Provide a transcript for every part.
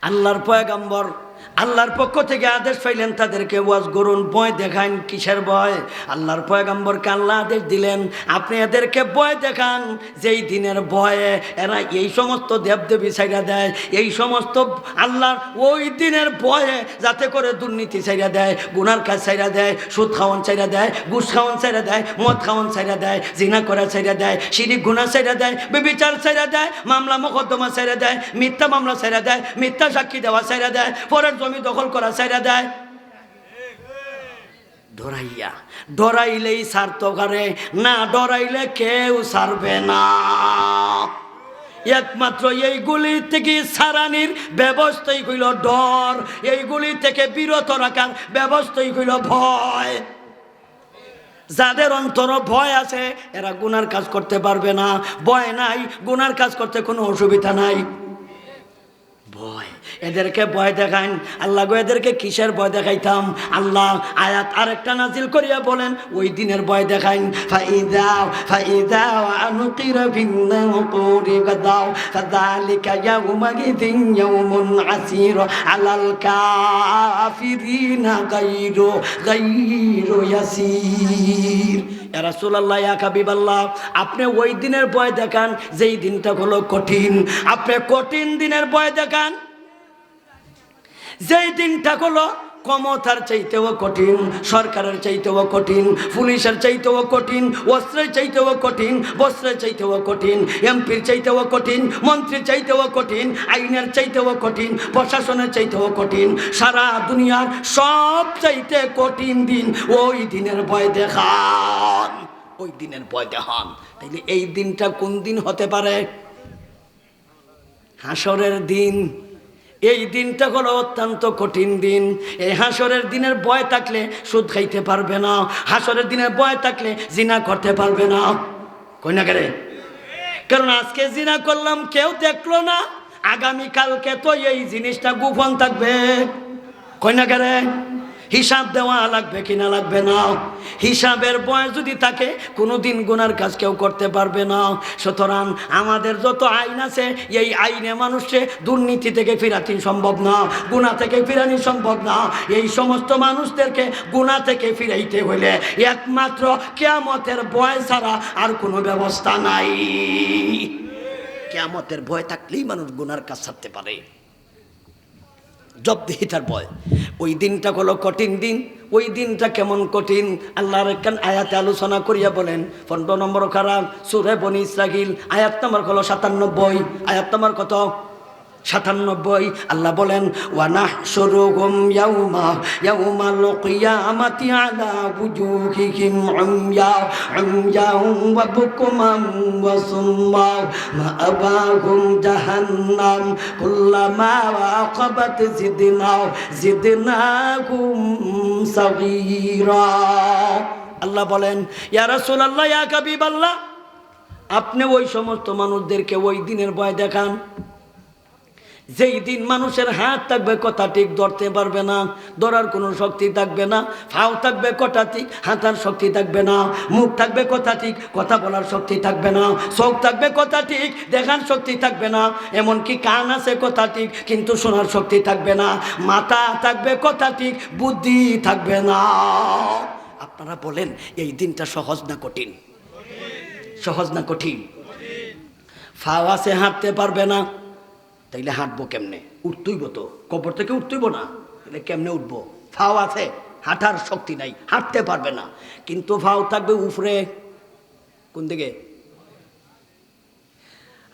আল্লাহর পয়গম্বর আল্লাহর পক্ষ থেকে আদেশ পাইলেন তাদেরকে ওয়াজ করুন, ভয় দেখান। কিসের ভয়? আল্লাহর পয়গম্বরকে আল্লাহ আদেশ দিলেন আপনি এদেরকে ভয় দেখান যেই দিনের ভয়ে এরা এই সমস্ত দেবদেবী ছাইড়া দেয়, এই সমস্ত আল্লাহর ওই দিনের ভয়ে যাতে করে দুর্নীতি ছাইড়া দেয়, গুনার কাজ ছাইড়া দেয়, সুদ খাওয়ান ছাইড়া দেয়, ঘুষ খাওয়ান ছাইড়া দেয়, মদ খাওয়ান ছাইড়া দেয়, জিনা করা ছাইড়া দেয়, শিরিক গুনাহ ছাইড়া দেয়, ব্যভিচার ছাইড়া দেয়, মামলা মোকদ্দমা ছাইড়া দেয়, মিথ্যা মামলা ছাইড়া দেয়, মিথ্যা সাক্ষী দেওয়া ছাইড়া দেয়, পরের জমি দখল করা ছাইড়া দেয়। ডরাইয়া ডরাইলেই ছাড়তে পারে না, ডরাইলে কেউ ছাড়বে না। একমাত্র এইগুলি থেকে ছাড়ানির ব্যবস্থাই হইল ডর, এইগুলি থেকে বিরত রাখার ব্যবস্থাই হইল ভয়। যাদের অন্তর ভয় আছে এরা গুনার কাজ করতে পারবে না। ভয় নাই, গুনার কাজ করতে কোনো অসুবিধা নাই। ভয়, এদেরকে ভয় দেখান। আল্লাহ গো এদেরকে কিসের ভয় দেখাইতাম? আল্লাহ আয়াত আরেকটা নাজিল করিয়া বলেন ওই দিনের ভয় দেখাইন। ফাইদা আনুকিরা বিন্নাকুরি গাদাও ফাযালিকা ইয়াউমাইযিন ইয়াউমুন আসীর আলাল কাফিরিনা গায়রু ইয়াসীর। ইয়া রাসূলুল্লাহ, ইয়া হাবিবাল্লাহ, আপনি ওই দিনের ভয় দেখান যেই দিনটা হলো কঠিন। আপনি কঠিন দিনের ভয় দেখান যেই দিনটা হলো ক্ষমতার চাইতেও কঠিন, সরকারের চাইতেও কঠিন, পুলিশের চাইতেও কঠিন, অস্ত্রের চাইতেও কঠিন, বস্ত্রের চাইতেও কঠিন, এমপির চাইতেও কঠিন, মন্ত্রীর চাইতেও কঠিন, আইনের চাইতেও কঠিন, প্রশাসনের চাইতেও কঠিন, সারা দুনিয়ার সব চাইতে কঠিন দিন ওই দিনের ভয় দেখান, ওই দিনের ভয় দেখান। তাইলে এই দিনটা কোন দিন হতে পারে? হাসরের দিন। এই দিনটা হলো অত্যন্ত কঠিন দিন। এই হাসরের দিনের ভয় থাকলে সুদ খাইতে পারবে না, হাসরের দিনের ভয় থাকলে জিনা করতে পারবে না। কই না কেরে? কারণ আজকে জিনা করলাম কেউ দেখলো না, আগামীকালকে তো এই জিনিসটা গোপন থাকবে। কই না কেরে? হিসাব দেওয়া লাগবে কিনা লাগবে না? হিসাবের ভয় যদি থাকে কোনোদিন গুনার কাজ কেউ করতে পারবে না। সুতরাং আমাদের যত আইন আছে এই আইনে মানুষকে দুর্নীতি থেকে ফিরাতে সম্ভব না, গুনাহ থেকে ফিরানো সম্ভব না। এই সমস্ত মানুষদেরকে গুনাহ থেকে ফিরাইতে হলে একমাত্র কিয়ামতের ভয় ছাড়া আর কোনো ব্যবস্থা নাই। কিয়ামতের ভয় থাকলেই মানুষ গুনার কাজ ছাড়তে পারে। জবাবদিহিতার ভয়। ওই দিনটা হলো কঠিন দিন। ওই দিনটা কেমন কঠিন আল্লাহর একখান আয়াতে আলোচনা করিয়া বলেন। 15 নম্বর খারাপ সূরা বনী ইসরাঈল আয়াত নম্বর হলো 97। আয়াত নম্বর কত? 97। আল্লাহ বলেন ওয়া নাহশুরুহুম ইয়াউমাল কিয়ামাতি আলা বুজুহিহিম উময়া ওয়া বুকুমান ওয়া সুম্মা মাআবাহুম জাহান্নাম কুল্লামা আকাবাত জিদনাহুম সাগীরা। আল্লাহ বলেন ইয়া রাসূলুল্লাহ, ইয়া হাবিবাল্লাহ, আপনি ওই সমস্ত মানুষদেরকে ওই দিনের ভয় দেখান যেই দিন মানুষের হাত থাকবে কথা ঠিক ধরতে পারবে না, ধরার কোনো শক্তি থাকবে না, ফাও থাকবে কথা ঠিক হাঁটার শক্তি থাকবে না, মুখ থাকবে কথা ঠিক কথা বলার শক্তি থাকবে না, চোখ থাকবে কথা ঠিক দেখার শক্তি থাকবে না, এমনকি কান আছে কথা ঠিক কিন্তু শোনার শক্তি থাকবে না, মাথা থাকবে কথা ঠিক বুদ্ধি থাকবে না। আপনারা বলেন এই দিনটা সহজ না কঠিন? সহজ না কঠিন? ফাও আছে হাঁটতে পারবে না, তাইলে হাঁটবো কেমনে? উঠতইব তো, কবর থেকে উঠতইব না, তাহলে কেমনে উঠবো? ফাও আছে, হাঁটার শক্তি নাই, হাঁটতে পারবে না, কিন্তু ফাও থাকবে উপরে। কোন দিকে?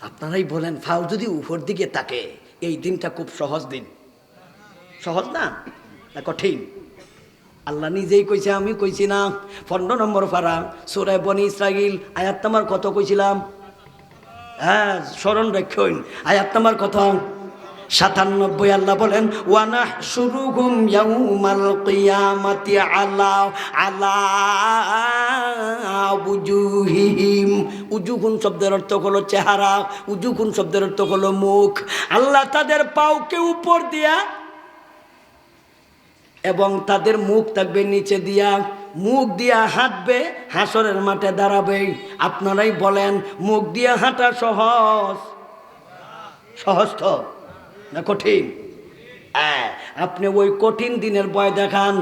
আপনারাই বলেন, ফাও যদি উপর দিকে থাকে এই দিনটা খুব সহজ দিন। সহজ না, না কঠিন? আল্লাহ নিজেই কইছে, আমি কইছি না। 15 নম্বর পারা সূরা বনী ইসরাঈল আয়াত নাম্বার কত কইছিলাম? হ্যাঁ, স্মরণ রাখুন। আয়াত নাম্বার কত? 97। আল্লাহ বলেন ওয়া নাহশুরুহুম ইয়াউমাল কিয়ামাতি আলা বুজুহিহিম। উজুহুন শব্দের অর্থ হলো চেহারা, উজুহুন শব্দের অর্থ হলো মুখ। আল্লাহ তাদের পাওকে উপর দিয়া এবং তাদের মুখ থাকবে নিচে দিয়া, মুখ দিয়া হাঁটবে, হাসরের মাঠে দাঁড়াবে। আপনারাই বলেন মুখ দিয়া হাঁটা সহজ? সহজ তো না কঠিন? আপনি ওই কঠিন দিনের ভয় দেখান,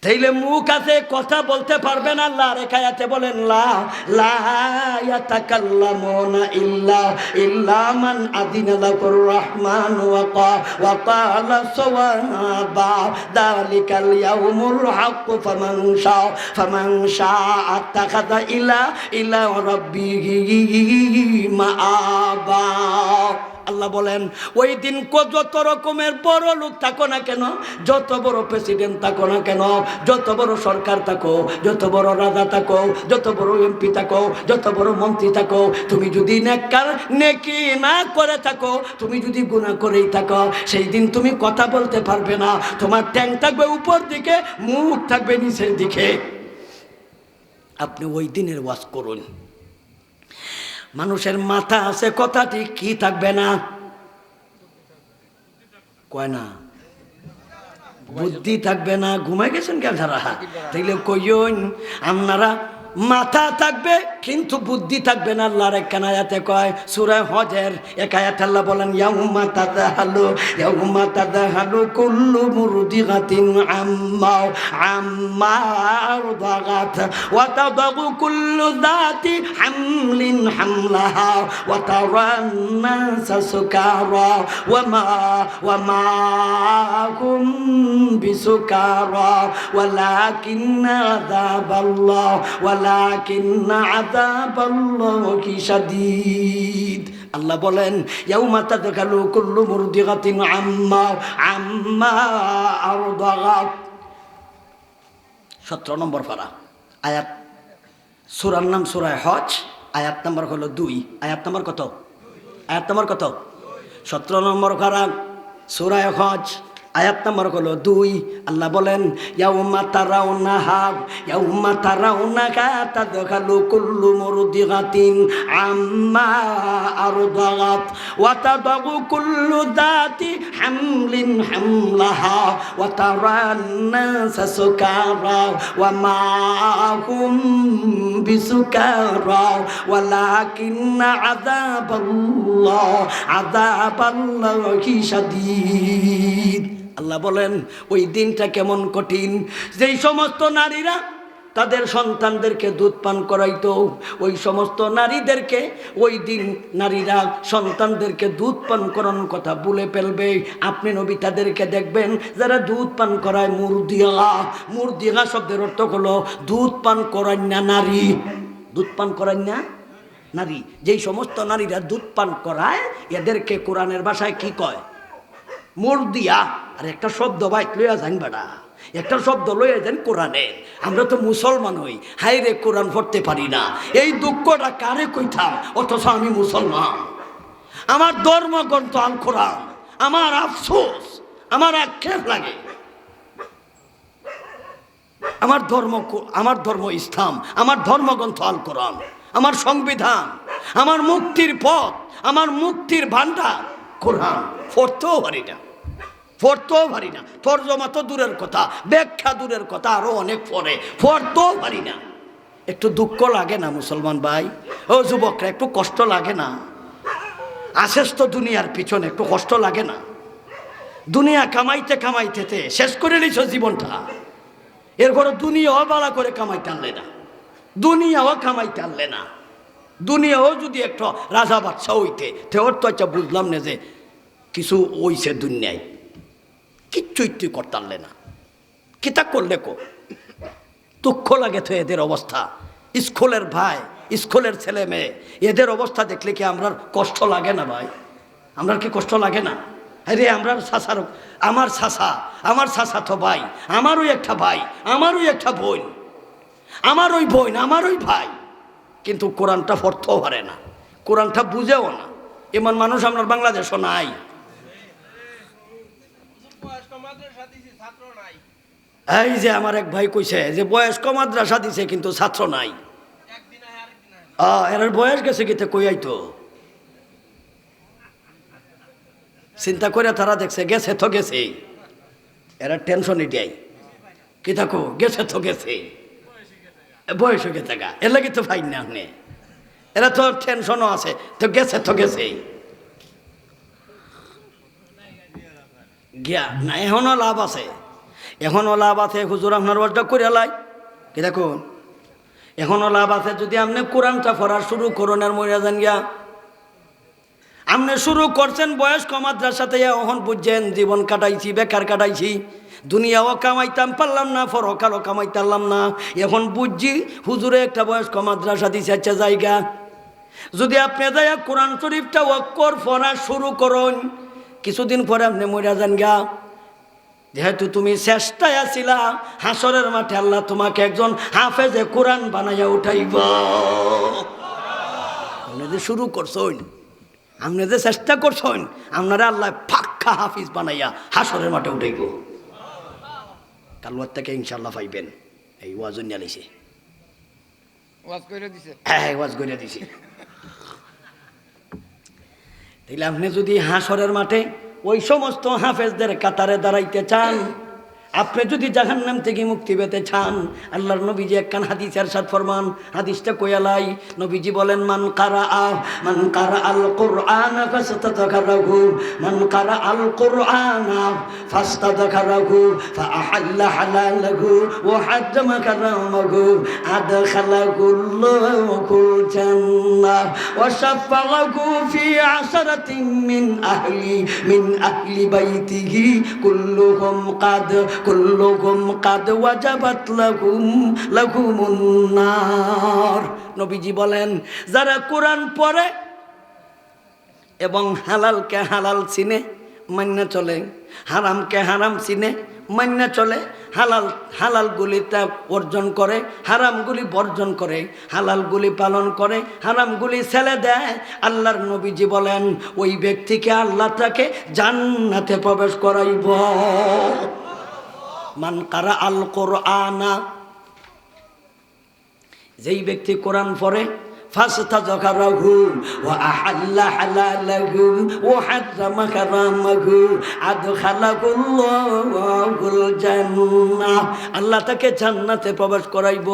তাইলে মুখ আছে কথা বলতে পারবেন। আল্লাহ রেখায়াতে বলেন লা লা ইয়াতাকাল্লামুনা ইল্লা মান আযিনা লাহুর রহমান ওয়া ক্বালা সাওয়াবা যালিকাল ইয়াউমুল হক ফামান শাআ আত্তাখাযা ইলা রাব্বিহি মাআবা। আল্লাহ বলেন ওই দিন যত রকমের বড় লোক থাকো না কেন, যত বড় প্রেসিডেন্ট থাকো না কেন, যত বড় সরকার থাকো, যত বড় রাজা থাকো, যত বড় এমপি থাকো, যত বড় মন্ত্রী থাকো, তুমি যদি নেকি না করে থাকো, তুমি যদি গুনাহ করেই থাকো, সেই দিন তুমি কথা বলতে পারবে না। তোমার ট্যাং থাকবে উপর দিকে, মুখ থাকবে নিচের দিকে। আপনি ওই দিনের ওয়াজ করুন। মানুষের মাথা আছে, কথাটি কি থাকবে না, কয় না বুদ্ধি থাকবে না। ঘুমাই গেছেন কেন যারা? তাইলে কইন আপনারা মাথা থাকবে কিন্তু বুদ্ধি থাকবে না। আল্লাহর একখান আয়াতে কয়, সূরা হজের এক আয়াতে আল্লাহ বলেন ইয়াউমা তাদাহালু কুল্লু মুরদিগাতিন আম্মা আরদাগাত ওয়া তাদাগু কুল্লু যাতি হামলিন হামলাহা ওয়া তারান নাসা সুকারা ওয়া মা হুম বিসুকারা ওয়ালাকিন্না আযাবাল্লাহ ওয়ালাকিন্না আযাবাল্লাহি শাদীদ। আল্লাহ বলেন ইয়াউমা তাদখালু কুল্লু মুরদিগাতিন আম্মা আরদাগাত। 17 নম্বর পারা, আয়াত, সূরার নাম সূরা হজ, আয়াত নম্বর হলো 2। আয়াত নম্বর কত? আয়াত নম্বর কত? 17 নম্বর পারা, সূরা হজ, আয়াত নম্বর হলো 2। আল্লাহ বলেন ইয়াউমা তারাউনাহা তাদখালু কুল্লু মুরদিগাতিন আম্মা আরদাগাত ওয়া তাদাগু কুল্লু যাতি হামলিন হামলাহা ওয়া তারান নাসা সুকারা ওয়া মা হুম বিসুকারা ওয়ালাকিন্না আযাবাল্লাহি শাদীদ। আল্লাহ বলেন ওই দিনটা কেমন কঠিন, যেই সমস্ত নারীরা তাদের সন্তানদেরকে দুধ পান করাইতো, ওই সমস্ত নারীদেরকে ওই দিন নারীরা সন্তানদেরকে দুধ পান করানোর কথা বলে ফেলবে। আপনি নবী তাদেরকে দেখবেন যারা দুধ পান করায় মুরদিগা শব্দের অর্থ হলো দুধ পান করায় না নারী, দুধ পান করায় না নারী। যেই সমস্ত নারীরা দুধ পান করায় এদেরকে কোরআনের ভাষায় কি কয়? মুরদিয়া। আর একটা শব্দ বাইক লইয়া যান বেড়া, একটা শব্দ লইয়া যান কোরআনে। আমরা তো মুসলমান হই, হাই রে কোরআন পড়তে পারি না, এই দুঃখটা কারে কইতাম? অথচ আমি মুসলমান, আমার ধর্মগ্রন্থ আল কোরআন, আমার আফসোস, আমার আক্ষেপ লাগে। আমার ধর্ম ইসলাম, আমার ধর্মগ্রন্থ আল কোরআন, আমার সংবিধান, আমার মুক্তির পথ, আমার মুক্তির ভান্ডার কোরআন। পড়তেও পারি না, পড়তেও পারি না। তর্জমা তো দূরের কথা, ব্যাখ্যা দূরের কথা, আরো অনেক পরে পড়তেও পারি না। একটু দুঃখ লাগে না মুসলমান ভাই? ও যুবকরা, একটু কষ্ট লাগে না? আসেস তো দুনিয়ার পিছনে, একটু কষ্ট লাগে না? দুনিয়া কামাইতে কামাইতে শেষ করে নিছ জীবনটা। এরপরে দুনিয়াও বালা করে কামাইতে আনলে না, দুনিয়াও কামাইতে আনলে না। দুনিয়াও যদি একটু রাজা বাদশা হইতে, তেওর তো আচ্ছা বুঝলাম না যে কিছু ওইছে দুনিয়ায়, কিচ্ছুই তুই করতারলে না। কিতা করলে কো? দুঃখ লাগে তো এদের অবস্থা। স্কুলের ভাই, স্কুলের ছেলে মেয়ে, এদের অবস্থা দেখলে কি আমরা কষ্ট লাগে না ভাই? আমরা কি কষ্ট লাগে না? আরে আমরা শাসার, আমার শাসা তো ভাই, আমারও একটা ভাই, আমারও একটা বোন, আমার ওই বোন, আমার ওই ভাই, কিন্তু কোরআনটা পড়তেও পারে না, কোরআনটা বুঝেও না। এমন মানুষ আপনার বাংলাদেশও নাই। এই যে আমার এক ভাই কইছে যে বয়স্ক মাদ্রাসা দিছে কিন্তু ছাত্র নাই। এর বয়স গেছে কিতে কইয়াই তো চিন্তা করে তারা দেখছে গেছে তো গেছে, এরা টেনশন এটাই কি থাকো গেছে তো গেছে, বয়স গেছে গা, এর লাগে তো ফাইন না আপনি, এরা তো টেনশনও আছে, তো গেছে তো গেছে। গিয়া না, এখনও লাভ আছে, এখনও লাভ আছে। হুজুর আপনার ওয়াজটা করে লাই কি দেখুন, এখনও লাভ আছে। যদি আপনি কোরআনটা পড়া শুরু করুন আর মরে যান গিয়া, আপনি শুরু করছেন বয়স্ক মাদ্রাসাতে, এখন বুঝছেন জীবন কাটাইছি, বেকার কাটাইছি, দুনিয়াও কামাইতাম পারলাম না, পরকালও কামাইতাম না। এখন বুঝছি হুজুরে একটা বয়স্ক মাদ্রাসা দিছে একটা জায়গা। যদি আপনি যাইয়া কোরআন শরীফটা অক্ষর পড়া শুরু করুন, কিছুদিন পরে আপনি মরে যান গা। যেহেতু তুমি চেষ্টায় আছিলা, হাসরের মাঠে আল্লাহ তোমাকে একজন হাফেজে কোরআন বানাইয়া উঠাইব। আপনি যে শুরু করছেন, আপনি যে চেষ্টা করছেন, আপনারা আল্লাহ পাক্কা হাফিজ বানাইয়া হাসরের মাঠে উঠাইব। কালুয়ার থেকে ইনশাল্লাহ পাইবেন। এই ওয়াজ নিয়ে আলিছে, ওয়াজ কইরা দিছে, হ্যাঁ ওয়াজ করে দিছি। তাইলে আপনি যদি হাসরের মাঠে ওই সমস্ত হাফেজদের কাতারে দাঁড়াইতে চান, আপনি যদি জাহান্নাম থেকে মুক্তি পেতে চান, আল্লাহর নবীজি একখান হাদিস ইরশাদ ফরমান। হাদিসটা কয়ালাই নবীজি বলেন, মান কারা আল কুরআনা ফাস্তাযকারাহু, মান কারা আল কুরআনা ফাস্তাযকারাহু ফাআহাল্লা হালালাহু ওয়া হাররামা হারামাহু আদখালাহুল্লাহুল জান্নাহ ওয়া শাফাআহু ফি আশরাতিন মিন আহলি বাইতিহি কুল্লুহুম কাদ ওয়াজাবাত লাহুমুন নার। নবীজি বলেন, যারা কোরআন পড়ে এবং হালালকে হালাল চিনে মান্য চলে, হারামকে হারাম চিনে মান্য চলে, হালালগুলিটা অর্জন করে, হারামগুলি বর্জন করে, হালালগুলি পালন করে, হারামগুলি ছেড়ে দেয়, আল্লাহর নবীজি বলেন ওই ব্যক্তিকে আল্লাহ তাকে জান্নাতে প্রবেশ করাইব। মান কারা আল কোরআনা, যেই ব্যক্তি কোরআন পড়ে, ফাস্তাযকারাহু ওয়া আহাল্লা হালালাহু ওয়া হাররামা হারামাহু আদখালাহুল্লাহুল জান্নাহ, আল্লাহ তাকে জান্নাতে প্রবেশ করাইব।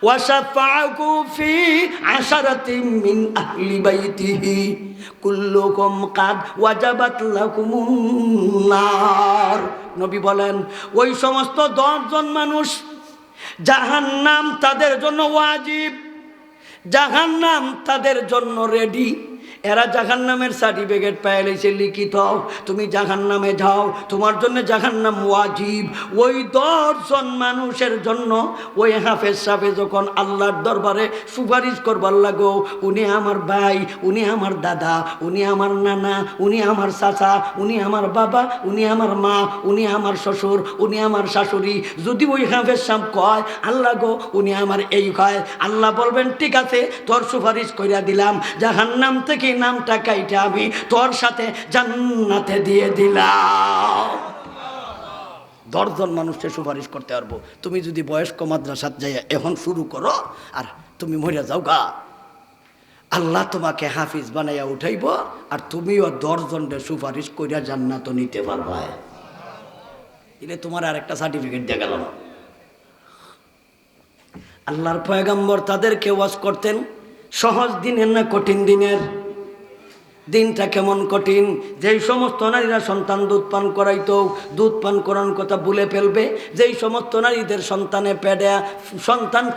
ওয়া শাফাআহু ফি আশরাতিন মিন আহলি বাইতিহি কুল্লুকুম কাদ ওয়াজাবাত লাকুমুন নার। নবী বলেন, ওই সমস্ত 10 জন মানুষ, জাহান্নাম তাদের জন্য ওয়াজিব, জাহান্নাম তাদের জন্য রেডি। এরা জাহান্নামের সার্টিফিকেট পেয়ে লইছে লিখিত, তুমি জাহান্নামে যাও, তোমার জন্য জাহান্নাম ওয়াজিব। ওই 10 জন মানুষের জন্য ওই হাফেজ সাহেব যখন আল্লাহর দরবারে সুপারিশ করবার লাগো, উনি আমার ভাই, উনি আমার দাদা, উনি আমার নানা, উনি আমার চাচা, উনি আমার বাবা, উনি আমার মা, উনি আমার শ্বশুর, উনি আমার শাশুড়ি, যদি ওই হাফেজ সাহেব কয় আল্লাহ গো উনি আমার এই কয়, আল্লাহ বলবেন ঠিক আছে, তোর সুপারিশ কইরা দিলাম, জাহান্নাম থেকে নামটা কাইটা আমি তোর সাথে জান্নাতে দিয়ে দিলাম। 10 জন মানুষকে সুপারিশ করতে পারবো। তুমি যদি বয়স্ক মাদ্রাসাত যাই এখন শুরু করো আর তুমি মরে যাও গা, আল্লাহ তোমাকে হাফিজ বানাইয়া উঠাইব, আর তুমিও 10 জনের সুপারিশ কইরা জান্নাত নিতে পারবা। এলে তোমার আরেকটা সার্টিফিকেট দিয়ে গেল। আল্লাহর পয়গম্বর তাদেরকে ওয়াজ করতেন সহজ দিনের না কঠিন দিনের। দিনটা কেমন কঠিন, যেই সমস্ত নারীরা সন্তান দুধ পান করাইতো, দুধ পান করানোর কথা ভুলে ফেলবে, যেই সমস্ত নারীদের সন্তান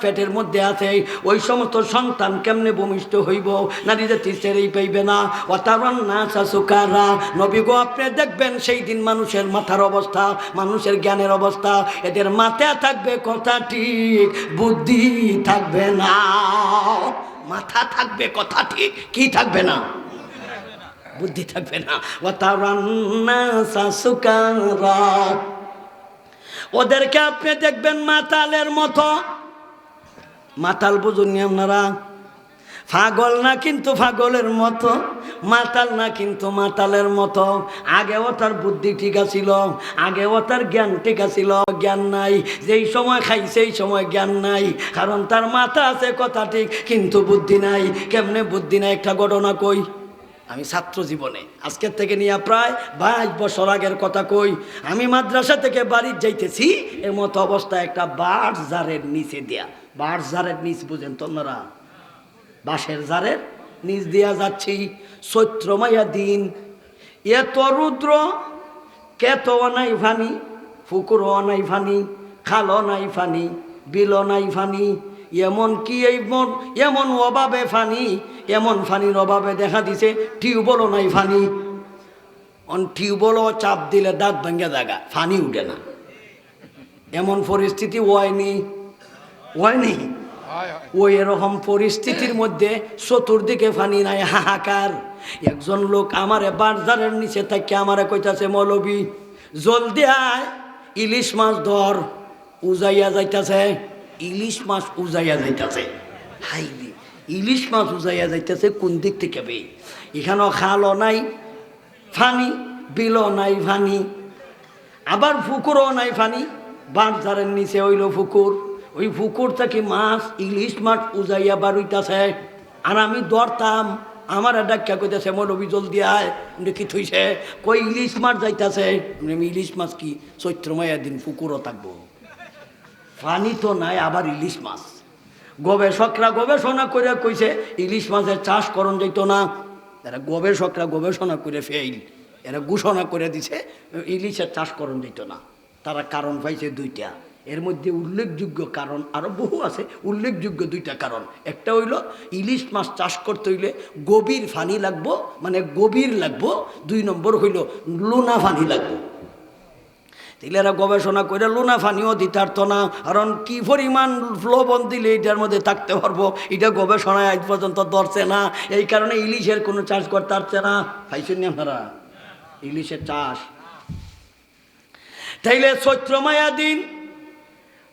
পেটের মধ্যে আছে, ওই সমস্ত সন্তান কেমনে ভূমিষ্ঠ হইব, নারীদের ছেড়েই পাইবে না। অতারণ না সুকারা, নবী গো আপনি দেখবেন সেই দিন মানুষের মাথার অবস্থা, মানুষের জ্ঞানের অবস্থা, এদের মাথায় থাকবে কথা ঠিক, বুদ্ধি থাকবে না। মাথা থাকবে কথা ঠিক, কি থাকবে না? বুদ্ধি থাকবে না। ওদেরকে আপনি দেখবেন মাতালের মতো। মাতাল বুঝুননি আপনারা? পাগল না কিন্তু পাগলের মতো, মাতাল না কিন্তু মাতালের মতো। আগেও তার বুদ্ধি ঠিক আছিল, আগেও তার জ্ঞান ঠিক আছিল, জ্ঞান নাই। যেই সময় খাই সেই সময় জ্ঞান নাই, কারণ তার মাথা আছে কথা ঠিক কিন্তু বুদ্ধি নাই। কেমনে বুদ্ধি নাই? একটা ঘটনা কই। আমি ছাত্র জীবনে আজকের থেকে নিয়ে প্রায় 22 বছর আগের কথা কই, আমি মাদ্রাসা থেকে বাড়ি যাইতেছি, এর মতো অবস্থা একটা বাঁশ জারের নিচে দেয়া, বাঁশ জারের নিচ বুঝেন তোমরা, বাঁশের জারের নিচ দিয়া যাচ্ছি, চৈত্রমায়া দিন, এত রুদ্র, কেতও নাই ফানি, পুকুরও নাই ফানি, খালও নাই ফানি, বিলও নাই ফানি, এমন কি এমন অভাবে ফানি, এমন ফানির অভাবে দেখা দিছে টিউবওয়েলও নাই ফানি। টিউবওয়েলও চাপ দিলে দাঁত ভাঙ্গা জায়গা, ফানি উঠে না। এমন পরিস্থিতি হয়নি। ওই এরকম পরিস্থিতির মধ্যে চতুর্দিকে ফানি নাই, হাহাকার। একজন লোক আমারে বাজারের নিচে থেকে আমারে কইতাছে, মৌলবী জলদি আয়, ইলিশ মাছ ধর। উজাইয়া যাইতাছে, ইলিশ মাছ উজাইয়া যাইতাছে। হাইলি ইলিশ মাছ উজাইয়া যাইতেছে কোন দিক থেকে বে? এখানেও খালও নাই ফানি, বিলও নাই ফানি, আবার পুকুরও নাই ফানি। বাজারের নিচে হইল পুকুর, ওই পুকুর থেকে মাছ, ইলিশ মাছ উজাইয়া বাড়িতেছে। আর আমি ধরতাম, আমার ডাক্কা কইতেছে, মৌলবী জলদি আয়। কি থইছে? কই ইলিশ মাছ যাইতেছে। ইলিশ মাছ কি চৈত্র মায়ের দিন পুকুরও থাকবো? পানি তো নাই, আবার ইলিশ মাছ। গবেষকরা গবেষণা করে কইছে ইলিশ মাছের চাষ করণ যাইতো না। এরা গবেষকরা গবেষণা করে ফেইল, এরা ঘোষণা করে দিছে ইলিশের চাষ করণ যাইতো না। তারা কারণ পাইছে দুইটা, এর মধ্যে উল্লেখযোগ্য কারণ আরো বহু আছে, উল্লেখযোগ্য দুইটা কারণ। একটা হইল ইলিশ মাছ চাষ করতে হইলে গভীর ফানি লাগবো, মানে গভীর লাগবো। 2 নম্বর হইল লুনা ফানি লাগবো। এরা গবেষণা করে লুনা ফানিও দিতার্থ না, কারণ কি পরিমাণ লবণ দিলে এটার মধ্যে থাকতে পারবো, এটা গবেষণায় আজ পর্যন্ত ধরছে না। এই কারণে ইলিশের কোনো চাষ করতে পারছে না। পাইছেন না আপনারা ইলিশের চাষ? তাইলে চৈত্র মায়া দিন,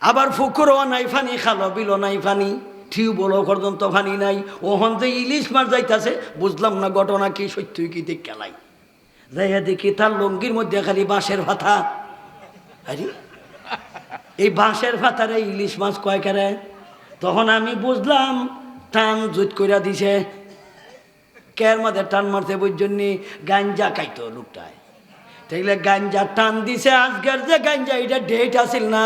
আবার পুকুরও নাই ফানি, খালো বিলও নাই ফানি, টিউবওয়েলও পর্যন্ত ফানি নাই। ওখান যে ইলিশ মাছ যাইতাছে, বুঝলাম না ঘটনা কি, সত্যই কি দেখ খেলাই যাইয়া দেখি তার লঙ্গির মধ্যে খালি বাঁশের ভাতা। আরে এই বাঁশের ভাতারে ইলিশ মাছ কয় কেরে? তখন আমি বুঝলাম টান জুত কইরা দিছে। কের মধ্যে টান মারছে বুঝজন্যি, গাঞ্জা খাইতো লোকটায়। তাইলে গাঞ্জা টান দিছে। আজকের যে গাঞ্জা, এটা ডেট আসিল না,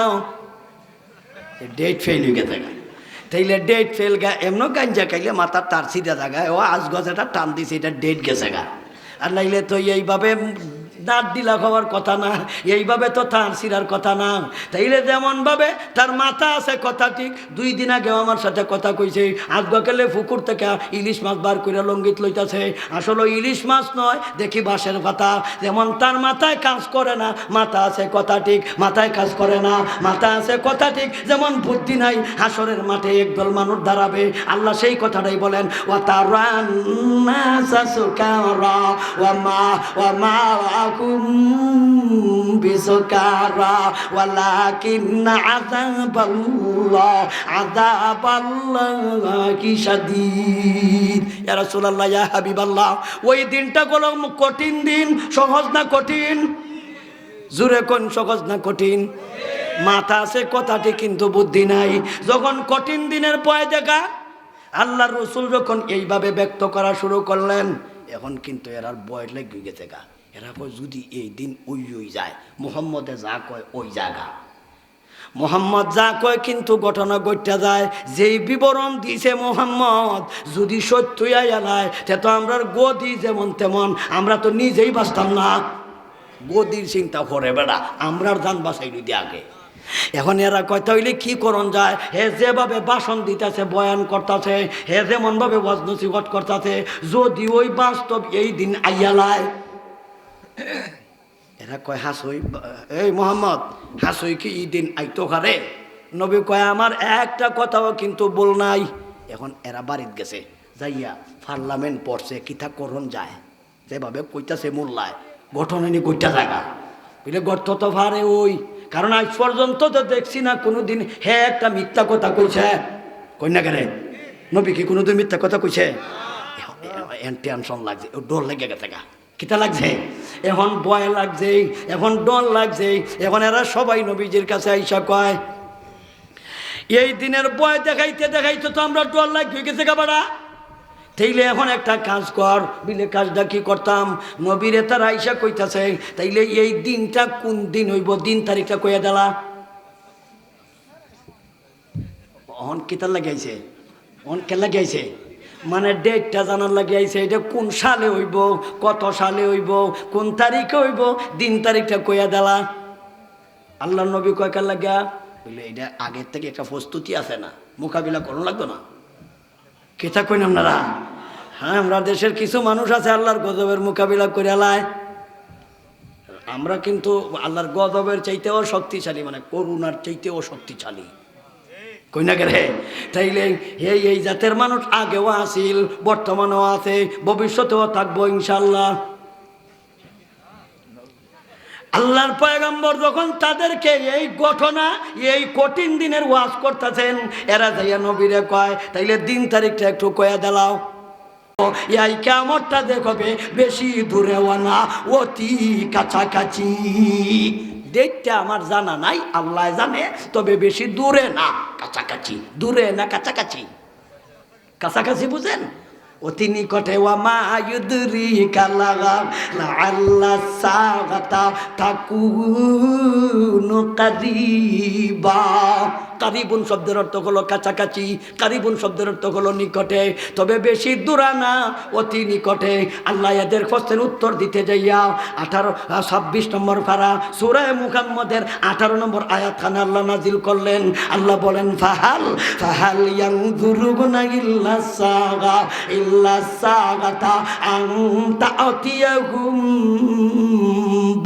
ডেট ফেল হয়ে গেছে। তাইলে ডেট ফেল গা, এমন গাঞ্জা খাইলে মাথার তার সিধা জায়গায় ও আজ গছাটা টান দিছে, এটা ডেট গেছে গা। আর নাইলে তো এইভাবে দাঁত দিলা খাওয়ার কথা না, এইভাবে তো তার সিরার কথা না। তাইলে যেমন ভাবে তার মাথা আছে কথা ঠিক। 2 দিন আগেও আমার সাথে কথা কইছে, আজকালে পুকুর থেকে ইলিশ মাছ বার করে লঙ্গিত লইতাছে। আসলে ইলিশ মাছ নয়, দেখি বাঁশের পাতা। যেমন তার মাথায় কাজ করে না, মাথা আছে কথা ঠিক, মাথায় কাজ করে না, মাথা আছে কথা ঠিক। যেমন বুদ্ধি নাই, হাসরের মাঠে একদল মানুষ দাঁড়াবে, আল্লাহ সেই কথাটাই বলেন, ওয়া তারান নাসা সুকারা ওয়া মা বিসকারা ওয়ালাকিন আযাবাল্লাহি শাদীদ। ইয়া রাসূলুল্লাহ, ইয়া হাবিবাল্লাহ, ওই দিনটা হলো কঠিন দিন। সহজ না কঠিন? জোরে কোন, সহজ না কঠিন? মাথা আছে কথাটি কিন্তু বুদ্ধি নাই। যখন কঠিন দিনের ভয় দেখা আল্লাহর রাসূল যখন এইভাবে ব্যক্ত করা শুরু করলেন, এখন কিন্তু এর আর ভয় লেগে গেছে গা। এরা কয় যদি এই দিন ওই যায়, মুহাম্মদে যা কয় ওই জায়গা, মোহাম্মদ যা কয় কিন্তু ঘটনা ঘটতে যায়। যেই বিবরণ দিছে মোহাম্মদ যদি সত্যই আয়ালায়, তে তো আমরার গদি যেমন তেমন, আমরা তো নিজেই বাঁচতাম না। গদির চিন্তা করে বেড়া, আমরার যান বাঁচাই দিদি আগে। এখন এরা কথা হইলে কি করণ যায়? হে যেভাবে ভাষণ দিতেছে, বয়ান করতেছে, হে যেমন ভাবে ওয়াজ নসিহত করতেছে, যদি ওই বাস্তব এই দিন আইয়ালায়, এরা কয় হাসই, এই মোহাম্মদ হাসই কি এই দিন আইতো হারে? নবী কয় আমার একটা কথাও কিন্তু বল নাই। এখন এরা বাড়িতে গেছে, যাইয়া পার্লামেন্ট পড়ছে, কিতা করণ যায়, যেভাবে কইতাছে মোল্লায়, ঘটনা নিয়ে কইটা জায়গা বুঝলে গর্ত তো ভারে ওই। কারণ আজ পর্যন্ত তো দেখছি না কোনোদিন হে একটা মিথ্যা কথা কইছে, কন্যা কেন নবী কি কোনোদিন মিথ্যা কথা কইছে? টেনশন লাগছে, ডর লেগে গেছে গা। কিতা লাগছে? এখন ভয় লাগছে, এখন ডর লাগছে। এখন এরা সবাই নবীজির কাছে আইসা কয়, এই দিনের ভয় দেখাইতে দেখাইতে তো আমরা ডর লাগবে গেছে গা বাড়া। তাইলে এখন একটা কাজ কর। বিলে কাজটা কি করতাম? নবীরে তার আইসা কইতাছে, তাইলে এই দিনটা কোন দিন হইব, দিন তারিখটা কইয়া দিলা। অন কিতার লাগাইছে, অন কে লাগাইছে? মানে ডেটটা জানার লাগে আইছে, এটা কোন সালে হইব, কত সালে হইব, কোন তারিখে হইব, দিন তারিখটা কইয়া দেলা। আল্লাহ নবী কয়কার লাগিয়া বললে এটা আগের থেকে একটা প্রস্তুতি আছে না, মোকাবিলা করুন লাগতো না। কেতা কইন আপনারা? হ্যাঁ, আমরা দেশের কিছু মানুষ আছে আল্লাহর গজবের মোকাবিলা করে লায়। আমরা কিন্তু আল্লাহর গজবের চাইতেও শক্তিশালী, মানে করুণার চাইতেও শক্তিশালী, কই না রে? তাইলে এই জাতের মানুষ আগেও আসিল, বর্তমানেও আছে, ভবিষ্যতেও থাকবো ইনশাল্লাহ। আল্লাহর পয়গম্বর যখন তাদেরকে এই ঘটনা, এই কঠিন দিনের ওয়াজ করতেছেন, এরা যাইয়া নবীরে কয় তাইলে দিন তারিখটা একটু কয়া দিলাও। এই কিয়ামতটা দেখবে বেশি দূরেও না, অতি কাছাকাছি। ডেটটা আমার জানা নাই, আল্লাহ জানে, তবে বেশি দূরে না, কাছাকাছি। দূরে না কাছাকাছি? কাছাকাছি বুঝেন? অতি নিকটে। ওয়ামা ইউদরিকা লাআল্লা সাআতা তাকুনু কারিবা। কারিবুন শব্দের অর্থ হলো কাছাকাছি, কারিবুন শব্দের অর্থ হলো নিকটে, তবে বেশি দূরা না, অতি নিকটে। আল্লাহ এদের প্রশ্নের উত্তর দিতে যাইয়া 26 নম্বর পারা সূরা মুহাম্মদের 18 নম্বর আয়াতখানা আল্লাহ নাজিল করলেন। আল্লাহ বলেন ফাহাল ইয়ানজুরুনা ইল্লা সাগাতা আন তা'তিয়াহুম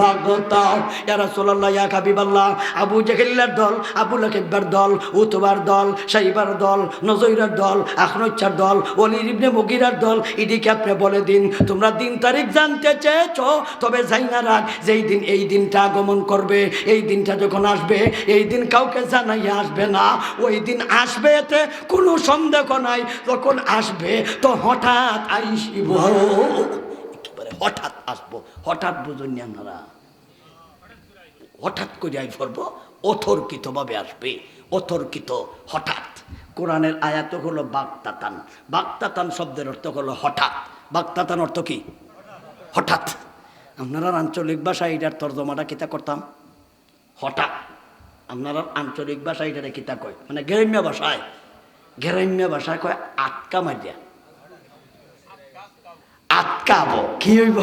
বাগতা। ইয়া রাসূলুল্লাহ, ইয়া হাবিবাল্লাহ, আবু জাহেলের দল, আবু লাহাবের দল, উতবার দল, সাইবার দল, নজৈরের দল, আখনচ্ছার দল, ওলীদ ইবনে মুগীরার দল, এদিকে আপনি বলে দিন তোমরা দিন তারিখ জানতে চেয়েছো, তবে যাই না রাখ যেই দিন এই দিনটা আগমন করবে, এই দিনটা যখন আসবে, এই দিন কাউকে জানাইয়া আসবে না, ওই দিন আসবে, এতে কোনো সন্দেহ নাই। যখন আসবে তো হঠাৎ আইসিব, একেবারে হঠাৎ আসবো। হঠাৎ বুঝুন না আপনারা, হঠাৎ করে আই পড়বো, অতর্কিতভাবে আসবে, অতর্কিত, হঠাৎ। কোরআনের আয়াত হলো বাগতাতান। বাগতাতান শব্দের অর্থ হলো হঠাৎ। বাগতাতান অর্থ কি? হঠাৎ। আপনারা আঞ্চলিক ভাষায় এটার তর্জমাটা কিতা করতাম? হঠাৎ। আপনারা আঞ্চলিক ভাষায় এটারে কিতা কয়, মানে গ্রাম্য ভাষায়, গ্রাম্য ভাষায় কয় আটকা মারিয়া, আটকাবো। কি হইব?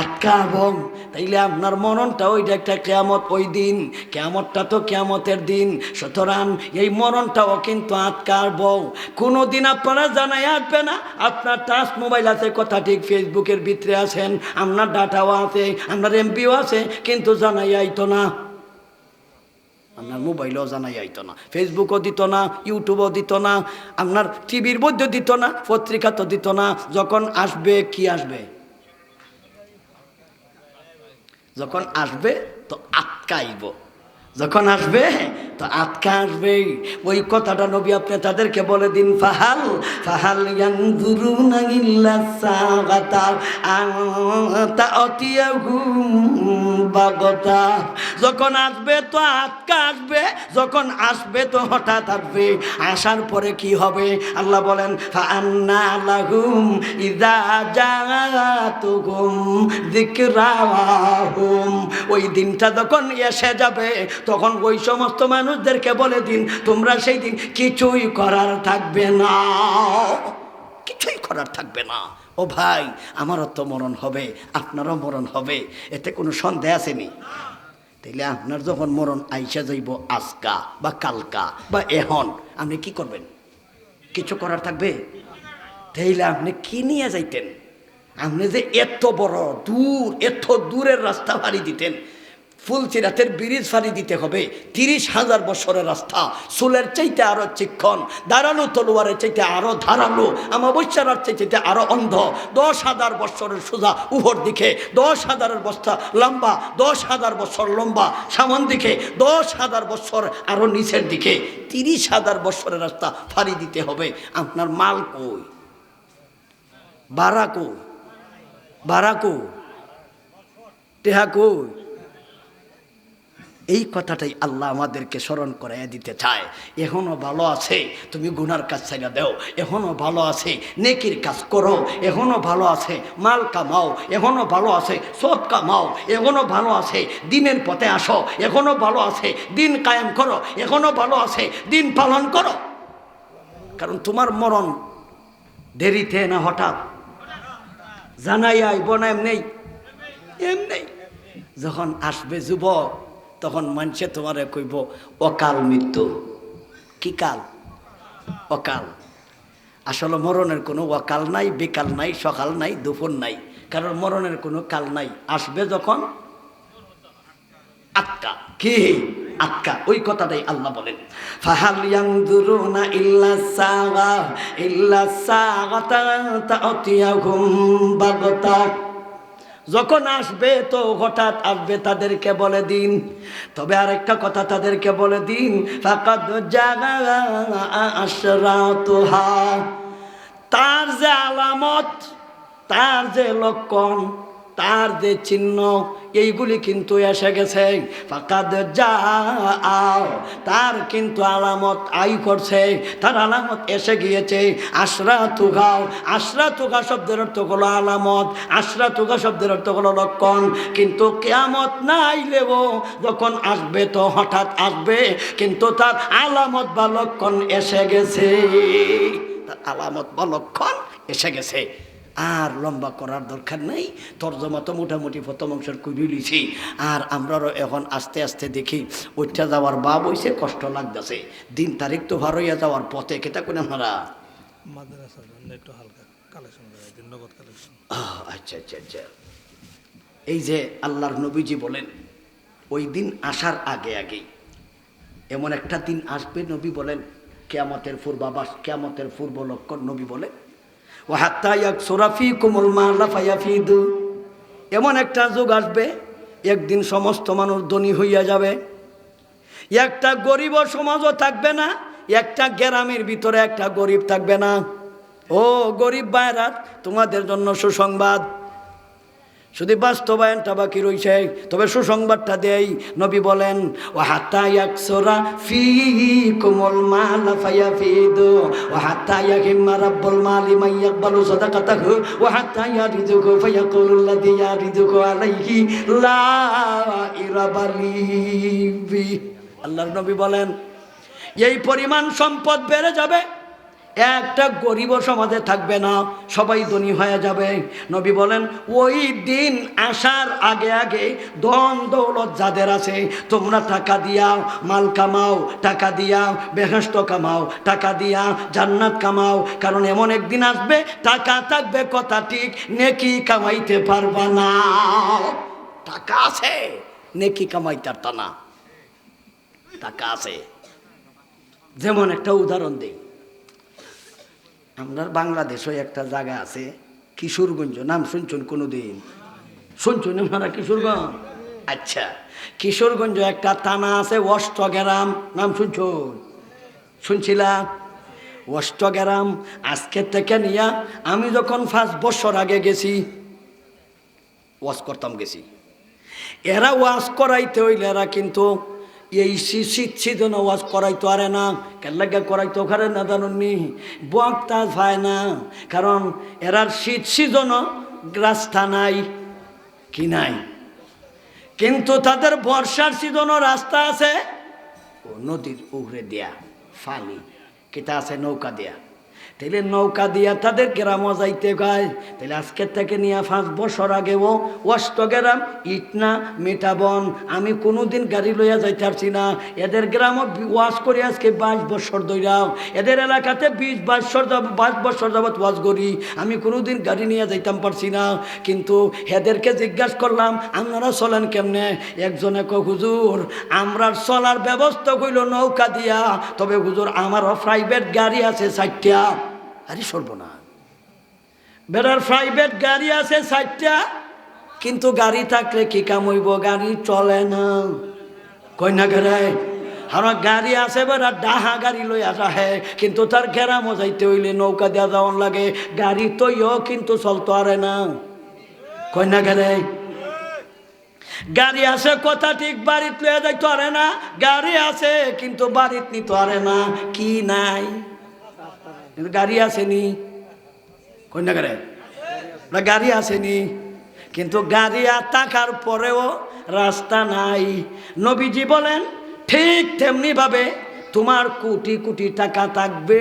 আটকাবো। তাইলে আপনার মরণটা ওইটা একটা কিয়ামত, ওই দিন কিয়ামতটা তো কিয়ামতের দিন, সুতরাং এই মরণটাও কিন্তু আটকাবো। কোনো দিন আপনারা জানাই আসবে না। আপনার টাচ মোবাইল আছে, কথা ঠিক, ফেসবুকের ভিতরে আছেন, আপনার ডাটাও আছে, আপনার এমবিও আছে, কিন্তু জানাই আইতো না। আপনার মোবাইলও জানাই আইতো না, ফেসবুকও দিত না, ইউটিউবও দিত না, আপনার টিভির মধ্যে দিত না, পত্রিকা তো দিত না। যখন আসবে, কি আসবে? যখন আসবে তো আটকাইব, যখন আসবে তো আটকা আসবে। ওই কথাটা নবী আপনি তাদেরকে বলে দিন, ফাহাল ইয়ানজুরুনা ইল্লা সাগাতা আন তা'তিয়াহুম বাগতা। যখন আসবে তো আটকা আসবে, যখন আসবে তো হঠাৎ আসবে। আসার পরে কি হবে? আল্লাহ বলেন ফাআন্না লাহুম ইযা জাআতুহুম যিকরাহুম। ওই দিনটা যখন এসে যাবে, তখন ওই সমস্ত মানুষদেরকে বলে দিন তোমরা সেই দিন কিছুই করার থাকবে না, কিছুই করার থাকবে না। ও ভাই, আমারও তো মরণ হবে, আপনারও মরণ হবে, এতে কোনো সন্দেহ আসেনি। তাইলে আপনার যখন মরণ আইসা যাইব আজকা বা কালকা বা এখন, আপনি কি করবেন? কিছু করার থাকবে? তাইলে আপনি কি নিয়ে যাইতেন? আপনি যে এত বড় দূর, এত দূরের রাস্তা পাড়ি দিতেন, ফুলচিরাতের ব্রিজ ফাড়ি দিতে হবে, 30,000 বছরের রাস্তা, চুলের চাইতে আরো চিক্ষণ, দাঁড়ানো তলোয়ারের চাইতে আরো ধারালো, আমাবস্যার চাইতে আরো অন্ধ, 10,000 বছরের সোজা উপর দিকে, 10,000 বস্তা লম্বা, 10,000 বছর লম্বা সামন দিকে, 10,000 বছর আরো নিচের দিকে, 30,000 বছরের রাস্তা ফাড়ি দিতে হবে। আপনার মাল কই? ভাড়া কই? ভাড়া কই? টেহা কই? এই কথাটাই আল্লাহ আমাদেরকে স্মরণ করাইয়া দিতে চায়। এখনো ভালো আছে, তুমি গুনার কাজ ছাইড়া দাও, এখনো ভালো আছে, নেকির কাজ করো, এখনো ভালো আছে, মাল কামাও, এখনো ভালো আছে, সৎ কামাও, এখনো ভালো আছে, দিনের পথে আসো, এখনো ভালো আছে, দিন কায়েম করো, এখনো ভালো আছে, দিন পালন করো। কারণ তোমার মরণ দেরিতে না হঠাৎ? জানাই আইব না এমনি? এমনি যখন আসবে যুবক, তখন মানুষে তোমারে কইব অকাল মৃত্যু। কি কাল? অকাল। আসলে মরণের কোনো অকাল নাই, বিকাল নাই, সকাল নাই, দুপুর নাই, কারণ মরণের কোনো কাল নাই। আসবে যখন আটকা। কি আটকা? ওই কথাটাই আল্লাহ বলেন, ফাহাল ইয়ানজুরুনা ইল্লা সাআ ইল্লা সাআতা তা'তিয়াহুম বাগতা। যখন আসবে তো হঠাৎ আসবে, তাদেরকে বলে দিন। তবে আরেকটা কথা তাদেরকে বলে দিন, ফাকাদ জাআ আশরাতুহা। তার যে আলামত, তার যে লক্ষণ, তার যে চিহ্ন, এইগুলি কিন্তু এসে গেছে। ফাকাদ জাআ, তার কিন্তু আলামত আই করছে, তার আলামত এসে গিয়েছে। আশরাতুহা, আশরাতুহা শব্দের অর্থ হলো আলামত, আশরাতুহা শব্দের অর্থ হলো লক্ষণ। কিন্তু কিয়ামত না আইলেও যখন আসবে তো হঠাৎ আসবে, কিন্তু তার আলামত বা লক্ষণ এসে গেছে। তার আলামত বা লক্ষণ এসে গেছে। আর লম্বা করার দরকার নেই, তর্জমা তো মোটামুটি প্রথম অংশের কই লিছি। আর আমরাও এখন আস্তে আস্তে দেখি উঠা যাওয়ার ভাব হইছে, কষ্ট লাগতেছে। দিন তারিখ তো ভার হইয়া যাওয়ার পথে, কেটা করে আমরা একটু হালকা কালেকশন করে দিন, নগদ কালেকশন। আচ্ছা আচ্ছা আচ্ছা। এই যে আল্লাহর নবীজি বলেন ওই দিন আসার আগে আগেই এমন একটা দিন আসবে, নবী বলেন কিয়ামতের পূর্বাভাস, কিয়ামতের পূর্ব লক্ষণ নবী বলেন, ওয়া হাত্তা ইয়াকসুরা ফীকুমুল মালা ফায়াফিদু। এমন একটা যুগ আসবে, একদিন সমস্ত মানুষ ধনী হইয়া যাবে, একটা গরিব সমাজও থাকবে না, একটা গ্রামের ভিতরে একটা গরিব থাকবে না। ও গরিব ভাইরা, তোমাদের জন্য সুসংবাদ। শুধু বাস্তবায়নটা বাকি রয়েছে, তবে সুসংবাদটা দেই। নবী বলেন, ও হাত্তা ইয়াকসুরা ফীকুমুল মাল ফায়াফিদু ওয়া হাত্তা ইয়াহিম্মা রাব্বুল মালি মান ইয়াকবালু সাদাকাতাহু ওয়া হাত্তা ইয়ারিযুহু ফায়াকুলু আল্লাযী ইয়ারিযুহু আলাইহি লা ইরাবালি। আল্লাহর নবী বলেন এই পরিমাণ সম্পদ বেড়ে যাবে, একটা গরিব সমাজে থাকবে না, সবাই ধনী হয়ে যাবে। নবী বলেন ওই দিন আসার আগে আগে ধন দৌলত যাদের আছে, তোমরা টাকা দিয়া মাল কামাও, টাকা দিয়া বেহেশত কামাও, টাকা দিয়া জান্নাত কামাও। কারণ এমন একদিন আসবে টাকা থাকবে কথা ঠিক, নেকি কামাইতে পারবা না। টাকা আছে, নেকি কামাইতে পারতা না। টাকা আছে। যেমন একটা উদাহরণ দিই, আমরা বাংলাদেশে একটা জায়গা আছে কিশোরগঞ্জ, নাম শুনছেন কোনোদিন? শুনছেন আপনারা কিশোরগঞ্জ? আচ্ছা, কিশোরগঞ্জ একটা থানা আছে অষ্টগ্রাম, নাম শুনছেন? শুনছিলাম অষ্টগ্রাম। আজকের থেকে নিয়া আমি যখন 5 বছর আগে গেছি, ওয়াজ করতাম গেছি, এরা ওয়াজ করাইতে হইলে এরা কিন্তু এই শীত সিজন ওয়াজ করাইতো আরে না, কেল্লাকে করাইতো ওখানে না জানুননি, বক্তা পায় না। কারণ এরার শীত সিজনও রাস্তা নাই, কি নাই, কিন্তু তাদের বর্ষার সিজনও রাস্তা আছে। ও নদীর উপরে দেয়া ফালি কেটা আছে, নৌকা দেয়া। তাইলে নৌকা দিয়া তাদের গ্রামও যাইতে গায়। তাইলে আজকের থেকে নিয়ে 5 বছর আগেও অষ্টগ্রাম, ইটনা, মেটাবন আমি কোনোদিন গাড়ি লইয়া যাইতে পারছি না। এদের গ্রামও ওয়াজ করি আজকে 22 বছর ধইরাও, এদের এলাকাতে 22 বছর যাবৎ ওয়াজ করি, আমি কোনোদিন গাড়ি নিয়ে যাইতাম পারছি না। কিন্তু এদেরকে জিজ্ঞাসা করলাম আপনারা চলেন কেমনে? একজনে কয় হুজুর আমরার চলার ব্যবস্থা হইল নৌকা দিয়া, তবে হুজুর আমারও প্রাইভেট গাড়ি আছে 4টা। আরে সর্বনা, বেড়ার প্রাইভেট গাড়ি আছে 4টা, কিন্তু গাড়ি থাকলে কি কাম হইব? গাড়ি চলে না। কই না গেলে আমার গাড়ি আছে, বেড়া ডাহা গাড়ি লই আসা হে, কিন্তু তার গ্রামও যাইতে হইলে নৌকা দেওয়া যাওয়ান লাগে। গাড়ি তৈও কিন্তু চলতো আরে না। কই না গেলে গাড়ি আছে কথা ঠিক, বাড়িতে লইয়া যাইতো আরে না। গাড়ি আছে কিন্তু বাড়িতে নিতে আরে না। কি নাই? গাড়ি আসেনি। কন্যা গাড়ি গাড়ি আসেনি, কিন্তু গাড়ি থাকার পরেও রাস্তা নাই। নবীজি বলেন ঠিক তেমনি ভাবে তোমার কোটি কোটি টাকা থাকবে,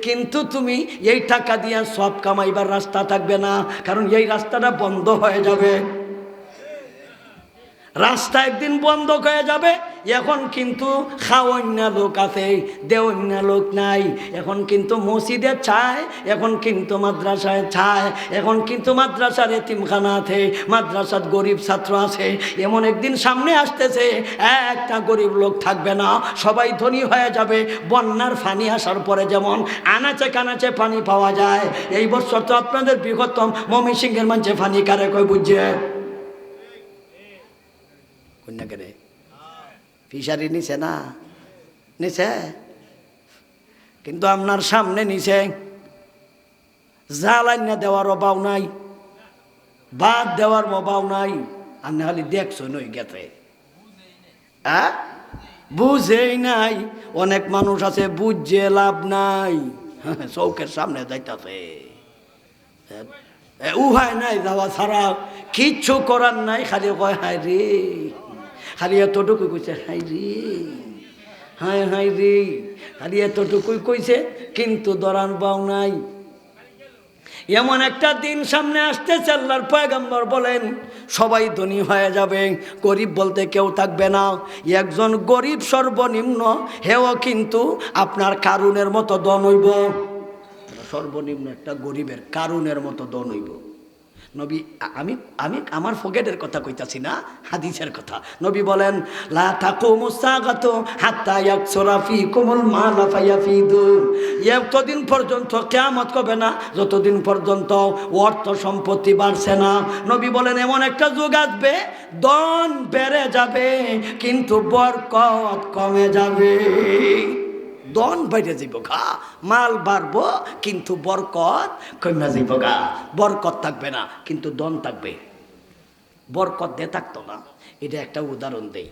কিন্তু তুমি এই টাকা দিয়ে সব কামাইবার রাস্তা থাকবে না, কারণ এই রাস্তাটা বন্ধ হয়ে যাবে। রাস্তা একদিন বন্ধ হয়ে যাবে। এখন কিন্তু খাওয়ান্যা লোক আছে, দেওয়ান্যা লোক নাই। এখন কিন্তু মসজিদে চায়, এখন কিন্তু মাদ্রাসায় চায়, এখন কিন্তু মাদ্রাসার এতিমখানা আছে, মাদ্রাসার গরিব ছাত্র আছে। এমন একদিন সামনে আসতেছে, একটা গরিব লোক থাকবে না, সবাই ধনী হয়ে যাবে। বন্যার পানি আসার পরে যেমন আনাচে কানাচে পানি পাওয়া যায়, এই বছর তো আপনাদের বৃহত্তম ময়মনসিংহের মাঝে পানি কারে কই বুঝছে কন্যাকে ফিশারি নিছে না, নিছে, কিন্তু আপনার সামনে নিছে। জ্বালাইনা দেওয়ার অভাব নাই, বাদ দেওয়ার অভাব নাই। আপনি খালি দেখছো নই গেছে, বুঝেই নাই। অনেক মানুষ আছে বুঝছে লাভ নাই, চৌকের সামনে যাইতাছে, উহায় নাই যাওয়া ছাড়া কিচ্ছু করার নাই। খালি কয় হায় রে, খালি এতটুকু কইছে হাই রে, হায় হাই রে, খালি এতটুকুই কইছে, কিন্তু দরান পাও নাই। এমন একটা দিন সামনে আসতেছে, আল্লাহর পয়গম্বর বলেন সবাই ধনী হয়ে যাবে, গরিব বলতে কেউ থাকবে না। একজন গরিব সর্বনিম্ন, হেও কিন্তু আপনার কারুনের মতো ধন হইব। সর্বনিম্ন একটা গরিবের কারুনের মতো ধন হইব। নবী আমি আমি আমার ফকেটের কথা কইতাছি না, হাদিসের কথা। নবী বলেন লা তাকুমুস সাআতু হাত্তা ইয়াকসুরা ফীকুমুল মাল ফায়াফিদু। এতদিন পর্যন্ত কিয়ামত হবে না যতদিন পর্যন্ত অর্থ সম্পত্তি বাড়ছে না। নবী বলেন এমন একটা যুগ আসবে, ধন বেড়ে যাবে কিন্তু বরকত কমে যাবে। ধন বেড়ে যাইব গা, মাল বাড়বো কিন্তু বরকত কমে যাইব গা। বরকত থাকবে না কিন্তু ধন থাকবে, বরকত দিয়ে থাকতো না। এটা একটা উদাহরণ দেই।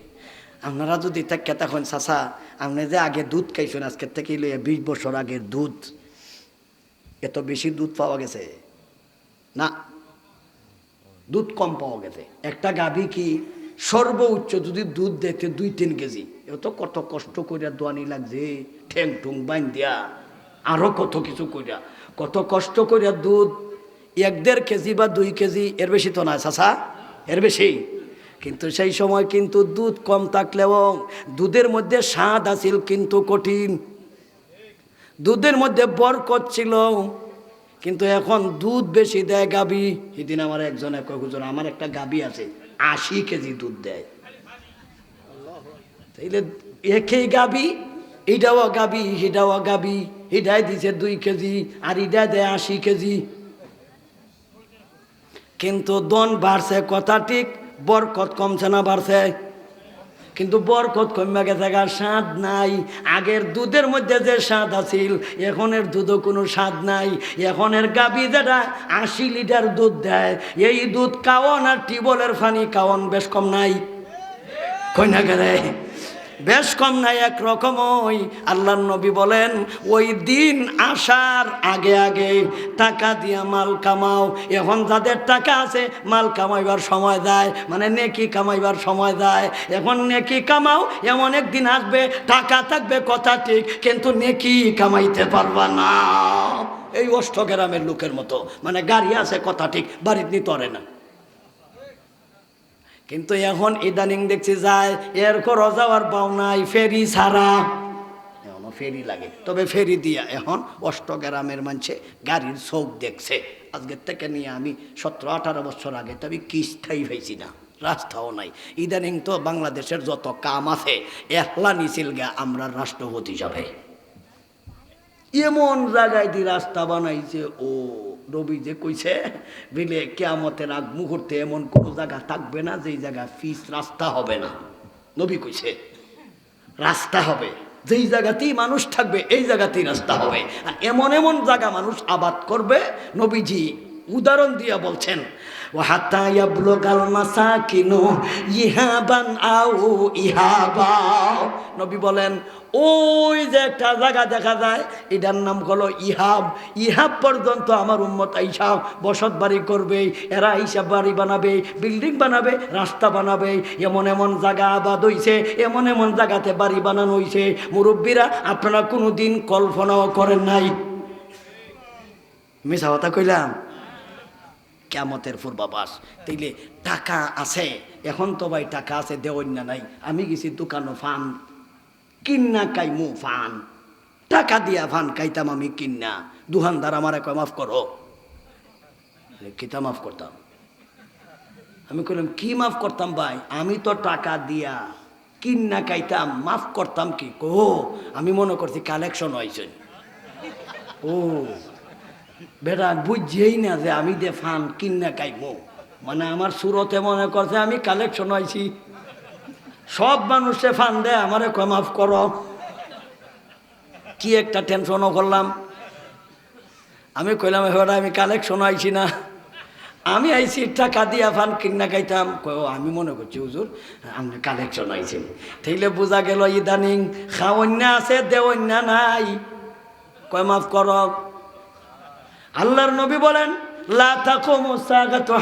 আপনারা যদি থাকে তখন চাচা আপনি যে আগে দুধ খাইছেন, আজকের থেকে 20 বছর আগের দুধ, এত বেশি দুধ পাওয়া গেছে না, দুধ কম পাওয়া গেছে। একটা গাভী কি সর্বোচ্চ যদি দুধ দিতে 2-3 কেজি, এত কত কষ্ট করিয়া দোয়ানি লাগছে, ঠ্যাং ঠুং বাইন দিয়া, আরো কত কিছু করিয়া, কত কষ্ট করিয়া দুধ 1-1.5 কেজি বা 2 কেজি, এর বেশি তো না চাচা, এর বেশি। কিন্তু সেই সময় কিন্তু দুধ কম থাকলেও দুধের মধ্যে স্বাদ আছিল কিন্তু কঠিন, দুধের মধ্যে বরকত ছিল। কিন্তু এখন দুধ বেশি দেয় গাবি। সেদিন আমার একজনে কয় হুজুর আমার একটা গাবি আছে 80 কেজি দুধ দেয়। তাইলে একই গাবি, এটাও গাবি সেটাও গাবি, এটাই দিছে 2 কেজি আর এটা দেয় 80 কেজি। কিন্তু দন বাড়ছে কথা ঠিক, বরকত কমছে না বাড়ছে? কিন্তু বরকত কমে গেছে, স্বাদ নাই। আগের দুধের মধ্যে যে স্বাদ আছিল এখনের দুধও কোনো স্বাদ নাই। এখনের গাবি যেটা 80 লিটার দুধ দেয়, এই দুধ খাওয়ান আর টিউবওয়েলের পানি খাওয়ান বেশ কম নাই, কই না গেলে বেশ কম নাই একরকমই। আল্লাহর নবী বলেন ওই দিন আসার আগে আগে টাকা দিয়া মাল কামাও। এখন যাদের টাকা আছে মাল কামাইবার সময় যায়, মানে নেকি কামাইবার সময় যায়। এখন নেকি কামাও, এমন একদিন আসবে টাকা থাকবে কথা ঠিক, কিন্তু নেকি কামাইতে পারবা না। এই অষ্টগ্রামের লোকের মতো, মানে গাড়ি আছে কথা ঠিক, বাড়িতে নিতে পারে না। কিন্তু এখন ইদানিং দেখছি যায় এর খরচ যাওয়ার পাও নাই, ফেরি ছাড়া। এখনো ফেরি লাগে, তবে ফেরি দিয়া এখন অষ্টগ্রামের মানুষে গাড়ির চোখ দেখছে। আজকের থেকে নিয়ে আমি 17-18 বছর আগে তবে কিস্তাই হয়েছি না, রাস্তাও নাই। ইদানিং তো বাংলাদেশের যত কাম আছে একলা নিছিল গা আমরা রাষ্ট্রপতি যাবে, এমন জায়গায় দিয়ে রাস্তা বানাইছে। ও নবী যে কইছে বিলে কিয়ামতের আগ মুহূর্তে এমন কোনো জায়গা থাকবে না যেই জায়গা পিচ রাস্তা হবে না। নবী কইছে রাস্তা হবে, যেই জায়গাতেই মানুষ থাকবে এই জায়গাতেই রাস্তা হবে। আর এমন এমন জায়গা মানুষ আবাদ করবে, নবীজি উদাহরণ দিয়া বলছেন ও হাত্তা ইয়াবলুগাল মাসাকিনু ইহাবান আও ইহাবা। নবী বলেন ওই যে একটা জায়গা দেখা যায় এটার নাম হলো ইহাব। ইহাব পর্যন্ত আমার উম্মত আইসা বসত বাড়ি করবে, এরা হিসাব বাড়ি বানাবে, বিল্ডিং বানাবে, রাস্তা বানাবে। এমন এমন জায়গা আবাদ হইছে, এমন এমন জায়গাতে বাড়ি বানানো হইছে মুরব্বীরা আপনারা কোনোদিন কল্পনাও করেন নাই। মিছা কথা কইলাম? কিয়ামতের পূর্বাভাস। তাইলে টাকা আছে, এখন তো ভাই টাকা আছে দেওয়ার না নাই। আমি গেছি দোকানো ফান কিন্না কাইমু ফান, টাকা দিয়া ফান খাইতাম আমি কিন্না। দোকানদার আমারে কয় মাফ করো, কিতা মাফ করতাম? আমি কইলাম কি মাফ করতাম ভাই, আমি তো টাকা দিয়া কিন্না খাইতাম, মাফ করতাম কি? কো আমি মনে করছি কালেকশন হয়েছে। ও বেটা বুঝছেই না যে আমি দে ফান কিন্না খাইমু, মানে আমার সুরতে মনে করছে আমি কালেকশন হয়েছি। সব মানুষে ফান দেয়, আমারে কয় মাফ করো। কি একটা টেনশনও করলাম। আমি কইলাম এবার আমি কালেকশন আইছি না, আমি আইছি টাকা দিয়া ফান কিনা খাইতাম। কয় আমি মনে করছি হুজুর আপনি কালেকশন আইছেন। তাইলে বোঝা গেল ইদানিং খাওয়ান্যা আছে দেওয়ান্যা নাই। কয় মাফ কর। আল্লাহর নবী বলেন লা তাকুমু সাআতু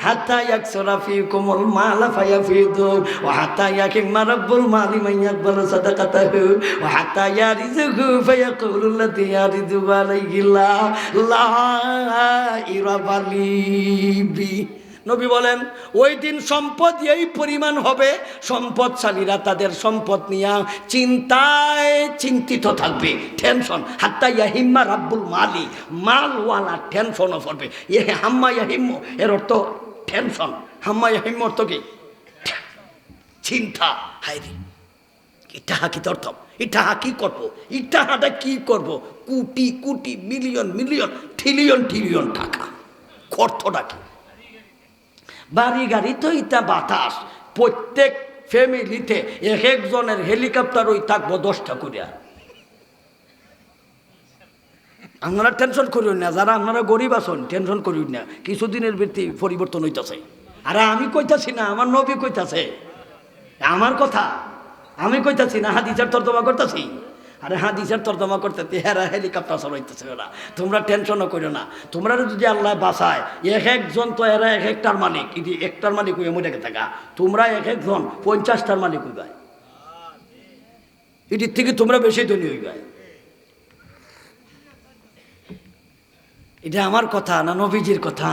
হাত্তা ইয়াকসুরা ফীকুমুল মাল ফায়াফিদু ওয়া হাত্তা ইয়াকিমা রাব্বুল মালি মান ইয়াকবালু সাদাকাতাহু ওয়া হাত্তা ইয়ারিযুহু ফায়াকুলু আল্লাযী ইয়ারিযু আলাইহি লা ইরাবালিবি। নবী বলেন ওই দিন সম্পদ এই পরিমাণ হবে, সম্পদশালীরা তাদের সম্পদ নিয়ে চিন্তায় চিন্তিত থাকবে, টেনশন। হাত্তা ইয়াহিম্মা রাব্বুল মালি, মালওয়ালা টেনশনও পড়বে। এ হাম্মা ইয়াহিম্ম এর অর্থ টেনশন, হাম্মা ইয়াহিম্ম অর্থ কি? চিন্তা। হায়রে ইটাহা কি অর্থ? ইটাহা কি করবো, ইটাহাটা কি করবো? Crore crore million million trillion trillion টাকা, অর্থটা কি? বাড়ি গাড়ি তো ইটা বাতাস। প্রত্যেক ফ্যামিলিতে এক একজনের হেলিকপ্টার ওই থাকবো 10টা করে। আপনারা টেনশন করিও না, যারা আপনারা গরিব আছেন টেনশন করিও না, কিছুদিনের ভিত্তি পরিবর্তন হইতেছে। আরে আমি কইতাছি না, আমার নবী কইতাছে, আমার কথা আমি কইতাছি না, হাদিসের তর্জমা করতেছি। আরে হাদিসের তর্জমা করতে এরা হেলিকপ্টার চালাইতেছে ওরা। তোমরা টেনশনও করো না, তোমরা যদি আল্লাহ বাঁচায় এক একজন তো এরা এক একটার মালিক, এটি একটার মালিক হয়ে মরে থাকা। তোমরা এক একজন 50টার মালিক হইবাই, এটির থেকে তোমরা বেশি ধনী হইবাই। এটা আমার কথা না নবীজির কথা?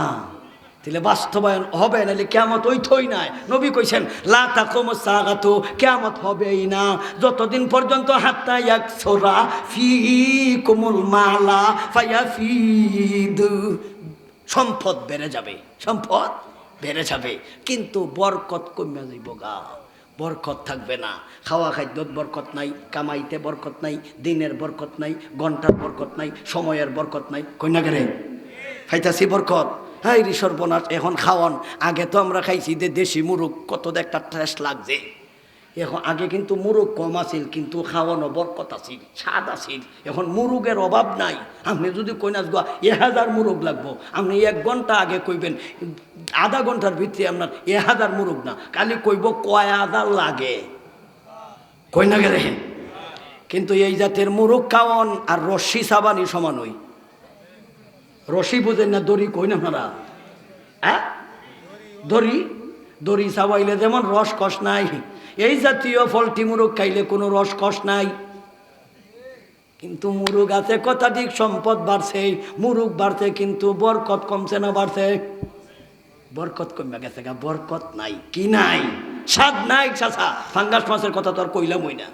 তাহলে বাস্তবায়ন হবে, নাহলে কিয়ামত ওইঠই নাই। নবী কইছেন লা তাকুমু সাআতু, কিয়ামত হবেই না যতদিন পর্যন্ত হাত্তা ইয়াকসুরা ফীকুমুল মালা ফায়াফিদু। সম্পদ বেড়ে যাবে, সম্পদ বেড়ে যাবে, কিন্তু বরকত কমে যাইব গা, বরকত থাকবে না। খাওয়া খাদ্যত বরকত নাই, কামাইতে বরকত নাই, দিনের বরকত নাই, ঘন্টার বরকত নাই, সময়ের বরকত নাই। কইনা গেরে খাইতাছি বরকত। হাই রে সর্বনাশ, এখন খাওয়ান। আগে তো আমরা খাইছি যে দেশি মুরগ, কত একটা টেস্ট লাগছে। এখন আগে কিন্তু মুরগ কম আছিল, কিন্তু খাওয়ানো বরকত আছিল, স্বাদ আছিল। এখন মুরগের অভাব নাই। আপনি যদি কইনাস গা 1000 মুরগ লাগবো, আপনি 1 ঘন্টা আগে কইবেন, আধা ঘন্টার ভিতরে আপনার 1000 মুরগ না, খালি কইব কয় হাজার লাগে। কইনা গেলে কিন্তু এই জাতের মুরগ খাওয়ান আর রশ্মি সাবানি সমান হই। রশি বুঝেন না, দড়ি কই না আপনারা? হ্যাঁ দড়ি, দড়ি চাবাইলে যেমন রস কষ নাই, এই জাতীয় ফলটি মুরগ খাইলে কোনো রস কষ নাই। কিন্তু মুরগ আছে কথা ঠিক, সম্পদ বাড়ছে, মুরগ বাড়ছে, কিন্তু বরকত কমছে না বাড়ছে? বরকত কমে গেছে গা, বরকত নাই। কি নাই? স্বাদ নাই। চাচা ফাঙ্গাস মাছের কথা তো আর কইলামই না।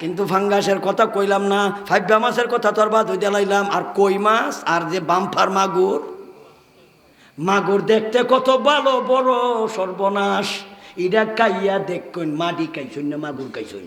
কিন্তু ফাঙ্গাসের কথা কইলাম না, ফাইবা মাছের কথা তোর বাদ হইতে লাইলাম। আর কই মাছ আর যে বাম্পার মাগুর, মাগুর দেখতে কত ভালো বড়, সর্বনাশ। ইটা কাইয়া দেখুন মাটি খাইছুন না মাগুর খাইছুন?